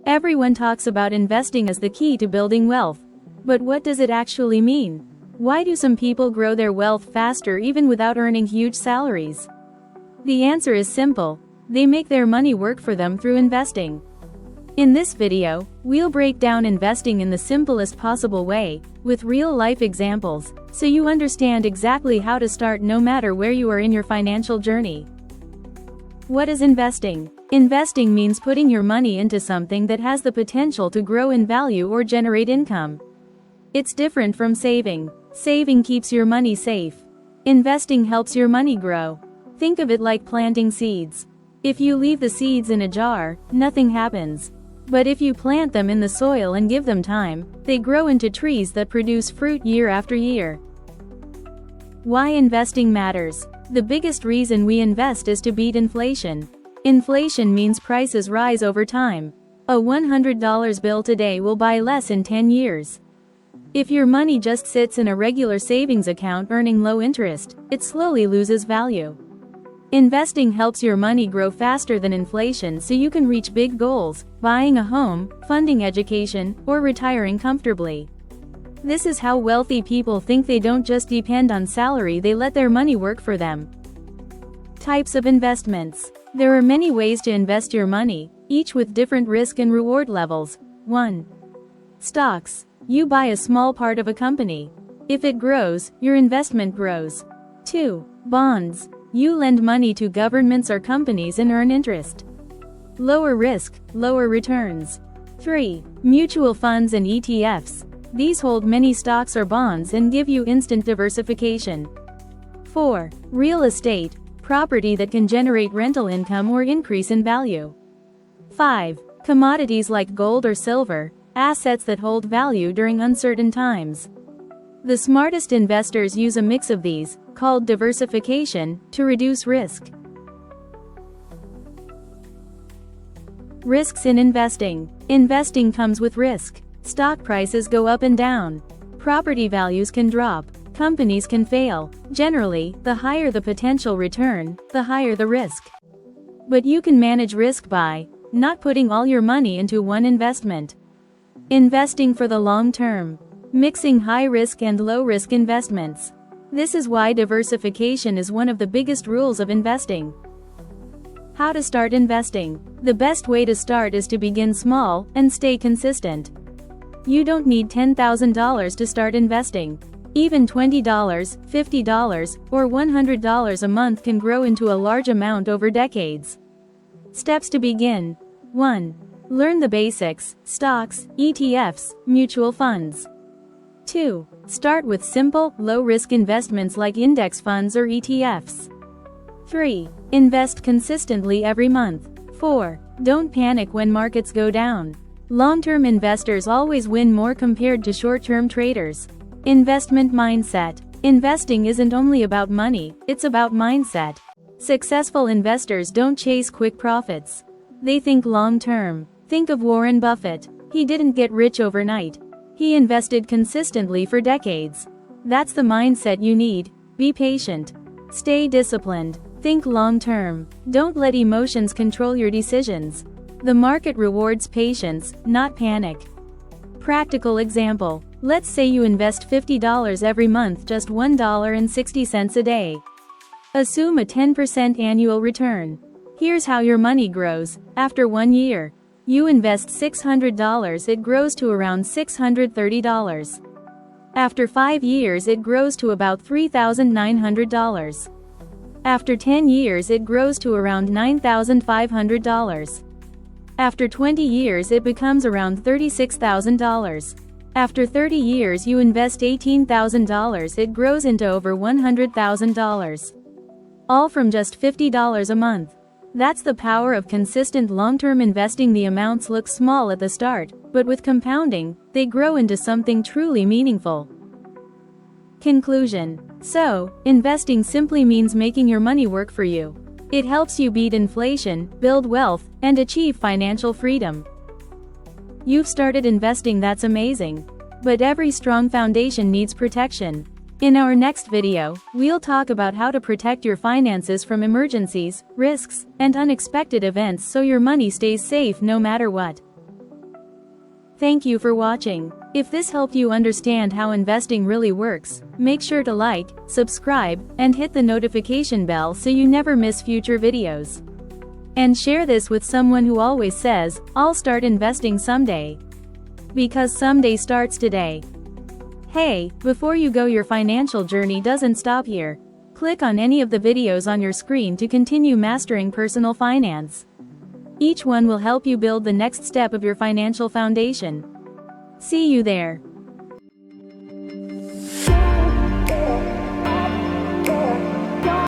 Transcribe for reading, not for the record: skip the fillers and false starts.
Everyone talks about investing as the key to building wealth. But what does it actually mean? Why do some people grow their wealth faster even without earning huge salaries? The answer is simple. They make their money work for them through investing. In this video, we'll break down investing in the simplest possible way, with real-life examples, so you understand exactly how to start no matter where you are in your financial journey. What is investing? Investing means putting your money into something that has the potential to grow in value or generate income. It's different from saving. Saving keeps your money safe. Investing helps your money grow. Think of it like planting seeds. If you leave the seeds in a jar, nothing happens. But if you plant them in the soil and give them time, they grow into trees that produce fruit year after year. Why investing matters? The biggest reason we invest is to beat inflation. Inflation means prices rise over time. A $100 bill today will buy less in 10 years. If your money just sits in a regular savings account earning low interest, it slowly loses value. Investing helps your money grow faster than inflation so you can reach big goals, buying a home, funding education, or retiring comfortably. This is how wealthy people think they don't just depend on salary, they let their money work for them. Types of investments. There are many ways to invest your money, each with different risk and reward levels. 1. Stocks. You buy a small part of a company. If it grows, your investment grows. 2. Bonds. You lend money to governments or companies and earn interest. Lower risk, lower returns. 3. Mutual funds and ETFs. These hold many stocks or bonds and give you instant diversification. 4. Real estate. Property that can generate rental income or increase in value. 5. Commodities like gold or silver. Assets that hold value during uncertain times. The smartest investors use a mix of these, called diversification, to reduce risk. Risks in investing. Investing comes with risk. Stock prices go up and down. Property values can drop. Companies can fail. Generally, the higher the potential return, the higher the risk. But you can manage risk by not putting all your money into one investment. Investing for the long term. Mixing high-risk and low-risk investments. This is why diversification is one of the biggest rules of investing. How to start investing. The best way to start is to begin small and stay consistent. You don't need $10,000 to start investing. Even $20, $50, or $100 a month can grow into a large amount over decades. Steps to begin. 1. Learn the basics: stocks, ETFs, mutual funds. 2. Start with simple, low-risk investments like index funds or ETFs. 3. Invest consistently every month. 4. Don't panic when markets go down. Long-term investors always win more compared to short-term traders. Investment mindset. Investing isn't only about money, it's about mindset. Successful investors don't chase quick profits. They think long-term. Think of Warren Buffett. He didn't get rich overnight. He invested consistently for decades. That's the mindset you need. Be patient. Stay disciplined. Think long-term. Don't let emotions control your decisions. The market rewards patience, not panic. Practical example. Let's say you invest $50 every month, just $1.60 a day. Assume a 10% annual return. Here's how your money grows. After 1 year, you invest $600, it grows to around $630. After 5 years, it grows to about $3,900. After 10 years, it grows to around $9,500. After 20 years, it becomes around $36,000. After 30 years, you invest $18,000, it grows into over $100,000. All from just $50 a month. That's the power of consistent long-term investing. The amounts look small at the start, but with compounding, they grow into something truly meaningful. Conclusion. So, investing simply means making your money work for you. It helps you beat inflation, build wealth, and achieve financial freedom. You've started investing, that's amazing. But every strong foundation needs protection. In our next video, we'll talk about how to protect your finances from emergencies, risks, and unexpected events so your money stays safe no matter what. Thank you for watching. If this helped you understand how investing really works, make sure to like, subscribe, and hit the notification bell so you never miss future videos. And share this with someone who always says, "I'll start investing someday." Because someday starts today. Hey, before you go, your financial journey doesn't stop here. Click on any of the videos on your screen to continue mastering personal finance. Each one will help you build the next step of your financial foundation. See you there.